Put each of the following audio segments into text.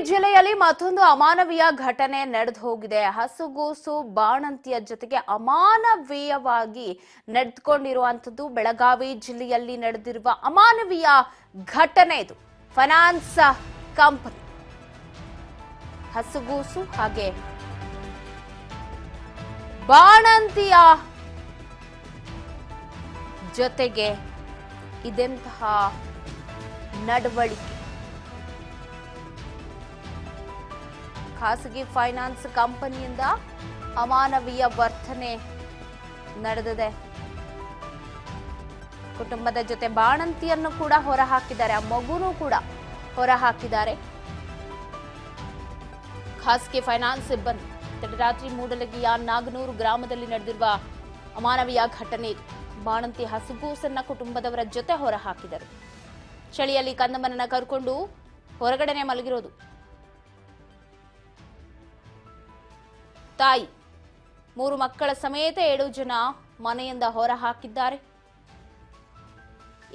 ಜಿಲ್ಲೆಯಲ್ಲಿ ಮತ್ತೊಂದು ಅಮಾನವೀಯ ಘಟನೆ ನಡೆದು ಹೋಗಿದೆ. ಹಸುಗೂಸು ಬಾಣಂತಿಯ ಜೊತೆಗೆ ಅಮಾನವೀಯವಾಗಿ ನಡೆದುಕೊಂಡಿರುವಂತದ್ದು ಬೆಳಗಾವಿ ಜಿಲ್ಲೆಯಲ್ಲಿ ನಡೆದಿರುವ ಅಮಾನವೀಯ ಘಟನೆ ಇದು. ಫೈನಾನ್ಸ್ ಕಂಪನಿ ಹಸುಗೂಸು ಹಾಗೆ ಬಾಣಂತಿಯ ಜೊತೆಗೆ ಇದೆಂತಹ ನಡವಳಿಕೆ. ಖಾಸಗಿ ಫೈನಾನ್ಸ್ ಕಂಪನಿಯಿಂದ ಅಮಾನವೀಯ ವರ್ತನೆ ನಡೆದಿದೆ. ಕುಟುಂಬದ ಜೊತೆ ಬಾಣಂತಿಯನ್ನು ಕೂಡ ಹೊರಹಾಕಿದ್ದಾರೆ, ಆ ಮಗುನೂ ಕೂಡ ಹೊರಹಾಕಿದ್ದಾರೆ. ಖಾಸಗಿ ಫೈನಾನ್ಸ್ ಸಿಬ್ಬಂದಿ ತಡರಾತ್ರಿ ಮೂಡಲಗಿಯ ನಾಗನೂರು ಗ್ರಾಮದಲ್ಲಿ ನಡೆದಿರುವ ಅಮಾನವೀಯ ಘಟನೆ ಇದು. ಬಾಣಂತಿ ಹಸುಗೂಸನ್ನ ಕುಟುಂಬದವರ ಜೊತೆ ಹೊರಹಾಕಿದರು. ಚಳಿಯಲ್ಲಿ ಕಂದಮ್ಮನನ್ನ ಕರ್ಕೊಂಡು ಹೊರಗಡೆನೆ ಮಲಗಿರೋದು. ತಾಯಿ 3 ಮಕ್ಕಳ ಸಮೇತ 7 ಜನ ಮನೆಯಿಂದ ಹೊರ ಹಾಕಿದ್ದಾರೆ.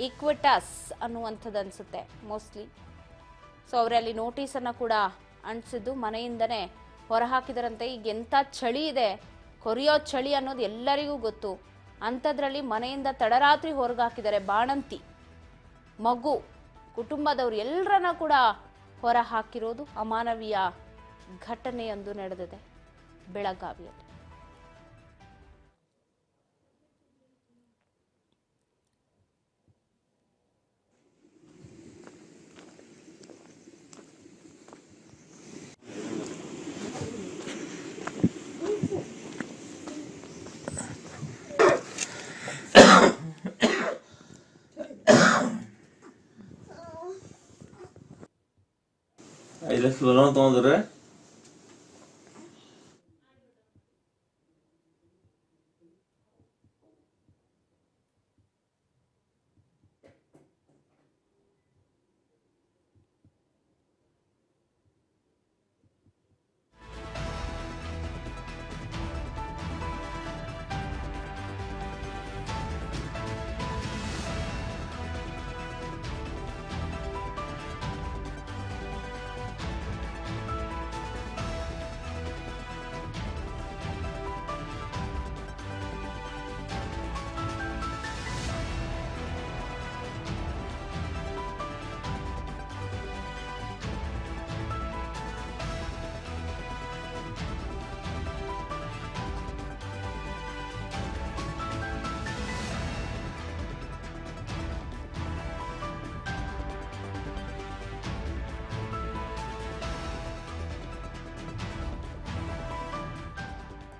ಈಕ್ವಿಟಾಸ್ ಅನ್ನುವಂಥದ್ದು ಅನ್ಸುತ್ತೆ ಮೋಸ್ಟ್ಲಿ. ಸೊ ಅವರಲ್ಲಿ ನೋಟಿಸ್ ಅನ್ನ ಕೂಡ ಅಂಟಿಸಿದ್ದು ಮನೆಯಿಂದನೇ ಹೊರ ಹಾಕಿದರಂತೆ. ಈಗ ಎಂಥ ಚಳಿ ಇದೆ, ಕೊರಿಯೋ ಚಳಿ ಅನ್ನೋದು ಎಲ್ಲರಿಗೂ ಗೊತ್ತು. ಅಂಥದ್ರಲ್ಲಿ ಮನೆಯಿಂದ ತಡರಾತ್ರಿ ಹೊರಗೆ ಹಾಕಿದ್ದಾರೆ. ಬಾಣಂತಿ, ಮಗು, ಕುಟುಂಬದವರು ಎಲ್ಲರನ್ನ ಕೂಡ ಹೊರ ಹಾಕಿರೋದು ಅಮಾನವೀಯ ಘಟನೆಯೊಂದು ನಡೆದಿದೆ ಬೆಳಗಾವಿಯಲ್ಲಿ. ತೊಂದ್ರೆ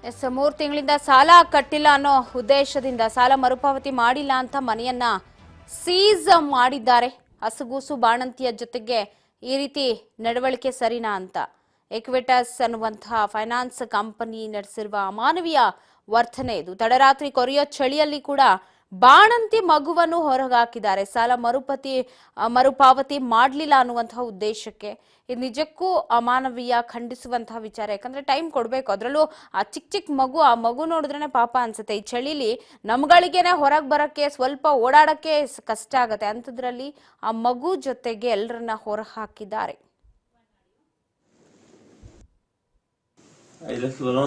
ಎಸ್ 3 ತಿಂಗಳಿಂದ ಸಾಲ ಕಟ್ಟಿಲ್ಲ ಅನ್ನೋ ಉದ್ದೇಶದಿಂದ ಸಾಲ ಮರುಪಾವತಿ ಮಾಡಿಲ್ಲ ಅಂತ ಮನೆಯನ್ನ ಸೀಸ್ ಮಾಡಿದ್ದಾರೆ. ಹಸುಗೂಸು ಬಾಣಂತಿಯ ಜೊತೆಗೆ ಈ ರೀತಿ ನಡವಳಿಕೆ ಸರಿನಾ ಅಂತ ಈಕ್ವಿಟಾಸ್ ಅನ್ನುವಂತಹ ಫೈನಾನ್ಸ್ ಕಂಪನಿ ನಡೆಸಿರುವ ಅಮಾನವೀಯ ವರ್ತನೆ ಇದು. ತಡರಾತ್ರಿ ಕೊರಿಯೋ ಚಳಿಯಲ್ಲಿ ಕೂಡ ಬಾಣಂತಿ ಮಗುವನ್ನು ಹೊರಗಾಕಿದ್ದಾರೆ. ಸಾಲ ಮರುಪಾವತಿ ಮಾಡಲಿಲ್ಲ ಅನ್ನುವಂತಹ ಉದ್ದೇಶಕ್ಕೆ. ಇದು ನಿಜಕ್ಕೂ ಅಮಾನವೀಯ, ಖಂಡಿಸುವಂತಹ ವಿಚಾರ. ಯಾಕಂದ್ರೆ ಟೈಮ್ ಕೊಡಬೇಕು. ಅದರಲ್ಲೂ ಆ ಚಿಕ್ಕ ಮಗು, ಆ ಮಗು ನೋಡಿದ್ರೇನೆ ಪಾಪ ಅನ್ಸುತ್ತೆ. ಈ ಚಳಿಲಿ ನಮ್ಗಳಿಗೇನೆ ಹೊರಗೆ ಬರಕ್ಕೆ, ಸ್ವಲ್ಪ ಓಡಾಡಕ್ಕೆ ಕಷ್ಟ ಆಗತ್ತೆ. ಅಂಥದ್ರಲ್ಲಿ ಆ ಮಗು ಜೊತೆಗೆ ಎಲ್ಲರನ್ನ ಹೊರ ಹಾಕಿದ್ದಾರೆ.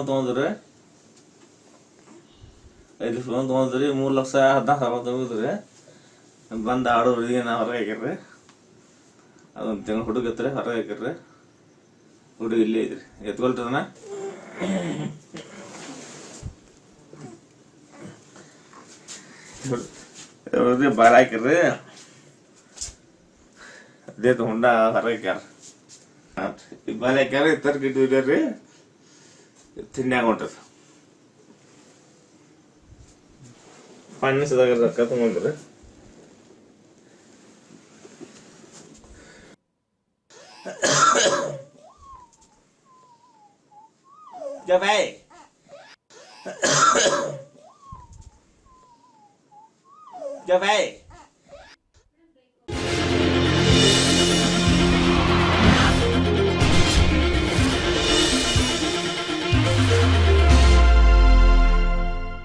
ತೊಗೊಂಡ್ರಿ 3,14,000 ತಗೋದ್ರಿ. ಬಂದು ಆಡೋರಿಗೆ ನಾ ಹೊರಗೆ ಹಾಕಿರ್ರಿ. ಅದೊಂದು ತಿಂಗಳು ಹುಡುಗತ್ರಿ, ಹೊರಗೆ ಹಾಕಿರ್ರಿ. ಹುಡುಗ ಇಲ್ಲೇ ಐತ್ರಿ, ಎತ್ಕೊಳ್ತದನ ಬಾಲ ಹಾಕಿರ್ರಿ. ಅದೇ ತಗೊಂಡ ಹೊರಗೆ ಹಾಕ್ಯಾರ. ಈ ಬಾಲ ಹಾಕ್ಯಾರ, ತರ್ಕಿಟ್ಟು ಇಡ್ಯಾರ್ರಿ, ತಿನ್ಯಾಗ ಹೊಂಟದ. ಪನ್ನಸದಾಗ ರೊಕ್ಕ ತಗೊಂಡ್ರಿ. ಜಬೈ ಜಬೈ